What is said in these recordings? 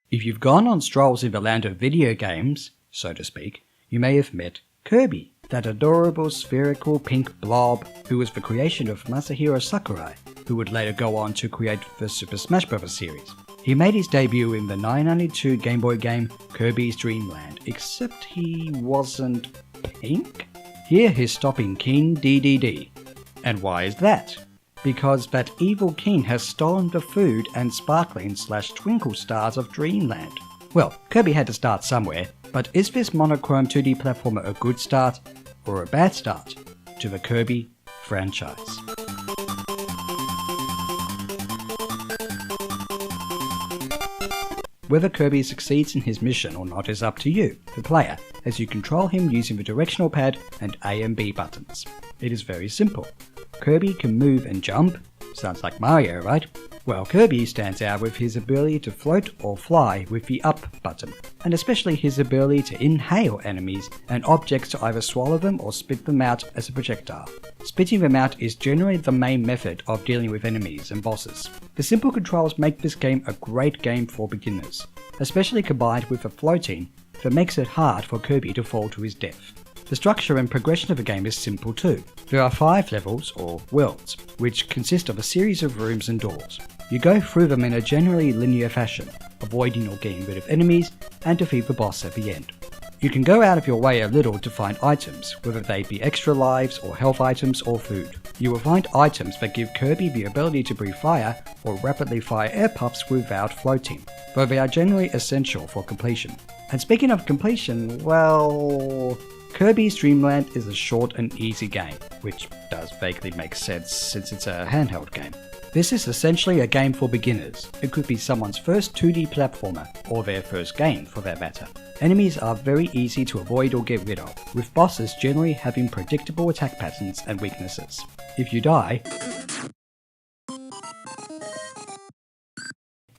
If you've gone on strolls in the land of video games, so to speak, you may have met Kirby, that adorable spherical pink blob who was the creation of Masahiro Sakurai, who would later go on to create the Super Smash Bros. Series. He made his debut in the 1992 Game Boy game Kirby's Dream Land, except he wasn't pink? Here he's stopping King DDD. And why is that? Because that evil king has stolen the food and sparkling/twinkle stars of Dreamland. Well, Kirby had to start somewhere, but is this monochrome 2D platformer a good start or a bad start to the Kirby franchise? Whether Kirby succeeds in his mission or not is up to you, the player, as you control him using the directional pad and A and B buttons. It is very simple. Kirby can move and jump. Sounds like Mario, right? Well, Kirby stands out with his ability to float or fly with the up button, and especially his ability to inhale enemies and objects to either swallow them or spit them out as a projectile. Spitting them out is generally the main method of dealing with enemies and bosses. The simple controls make this game a great game for beginners, especially combined with the floating that makes it hard for Kirby to fall to his death. The structure and progression of the game is simple too. There are 5 levels, or worlds, which consist of a series of rooms and doors. You go through them in a generally linear fashion, avoiding or getting rid of enemies, and defeat the boss at the end. You can go out of your way a little to find items, whether they be extra lives or health items or food. You will find items that give Kirby the ability to breathe fire or rapidly fire air puffs without floating, though they are generally essential for completion. And speaking of completion, well, Kirby's Dream Land is a short and easy game, which does vaguely make sense since it's a handheld game. This is essentially a game for beginners. It could be someone's first 2D platformer, or their first game for that matter. Enemies are very easy to avoid or get rid of, with bosses generally having predictable attack patterns and weaknesses. If you die,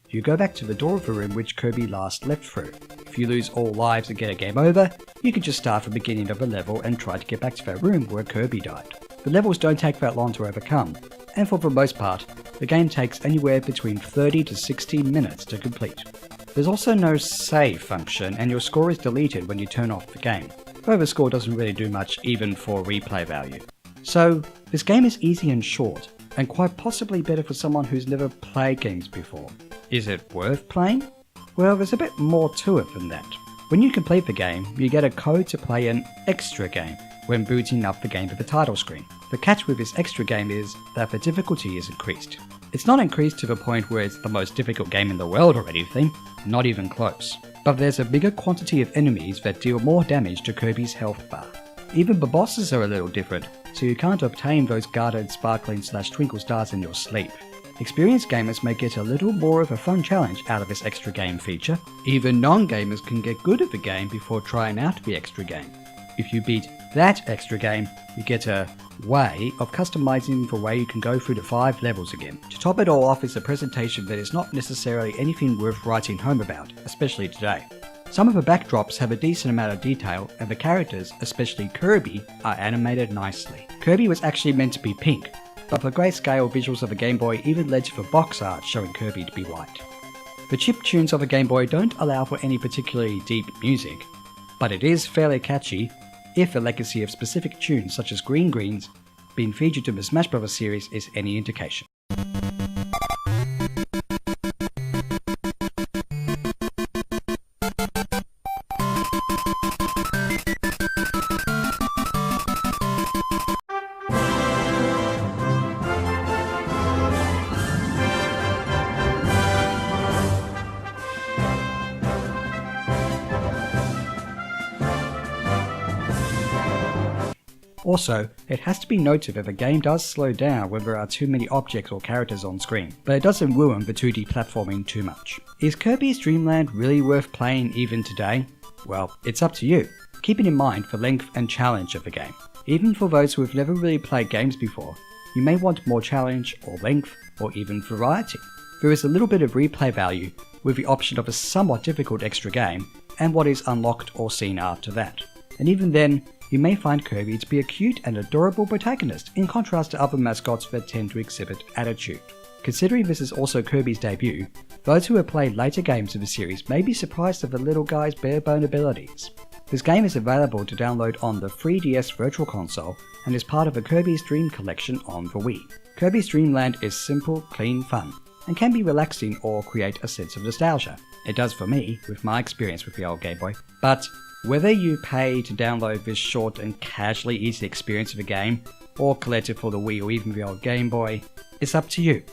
you go back to the door of the room which Kirby last left through. If you lose all lives and get a game over, you can just start from the beginning of the level and try to get back to that room where Kirby died. The levels don't take that long to overcome, and for the most part, the game takes anywhere between 30 to 60 minutes to complete. There's also no save function, and your score is deleted when you turn off the game, though the score doesn't really do much even for replay value. So, this game is easy and short, and quite possibly better for someone who's never played games before. Is it worth playing? Well, there's a bit more to it than that. When you complete the game, you get a code to play an extra game when booting up the game to the title screen. The catch with this extra game is that the difficulty is increased. It's not increased to the point where it's the most difficult game in the world or anything, not even close. But there's a bigger quantity of enemies that deal more damage to Kirby's health bar. Even the bosses are a little different, so you can't obtain those guarded sparkling/twinkle stars in your sleep. Experienced gamers may get a little more of a fun challenge out of this extra game feature. Even non-gamers can get good at the game before trying out the extra game. If you beat that extra game, you get a way of customizing the way you can go through the 5 levels again. To top it all off is a presentation that is not necessarily anything worth writing home about, especially today. Some of the backdrops have a decent amount of detail, and the characters, especially Kirby, are animated nicely. Kirby was actually meant to be pink, but the grayscale visuals of the Game Boy even led to the box art showing Kirby to be white. The chip tunes of the Game Boy don't allow for any particularly deep music, but it is fairly catchy, if the legacy of specific tunes such as Green Greens being featured in the Smash Bros. Series is any indication. Also, it has to be noted that the game does slow down when there are too many objects or characters on screen, but it doesn't ruin the 2D platforming too much. Is Kirby's Dream Land really worth playing even today? Well, it's up to you, keeping in mind the length and challenge of the game. Even for those who have never really played games before, you may want more challenge or length or even variety. There is a little bit of replay value with the option of a somewhat difficult extra game and what is unlocked or seen after that. And even then, you may find Kirby to be a cute and adorable protagonist in contrast to other mascots that tend to exhibit attitude. Considering this is also Kirby's debut, those who have played later games of the series may be surprised at the little guy's bare-bone abilities. This game is available to download on the 3DS Virtual Console and is part of the Kirby's Dream Collection on the Wii. Kirby's Dream Land is simple, clean fun, and can be relaxing or create a sense of nostalgia. It does for me, with my experience with the old Game Boy. But whether you pay to download this short and casually easy experience of a game, or collect it for the Wii or even the old Game Boy, it's up to you.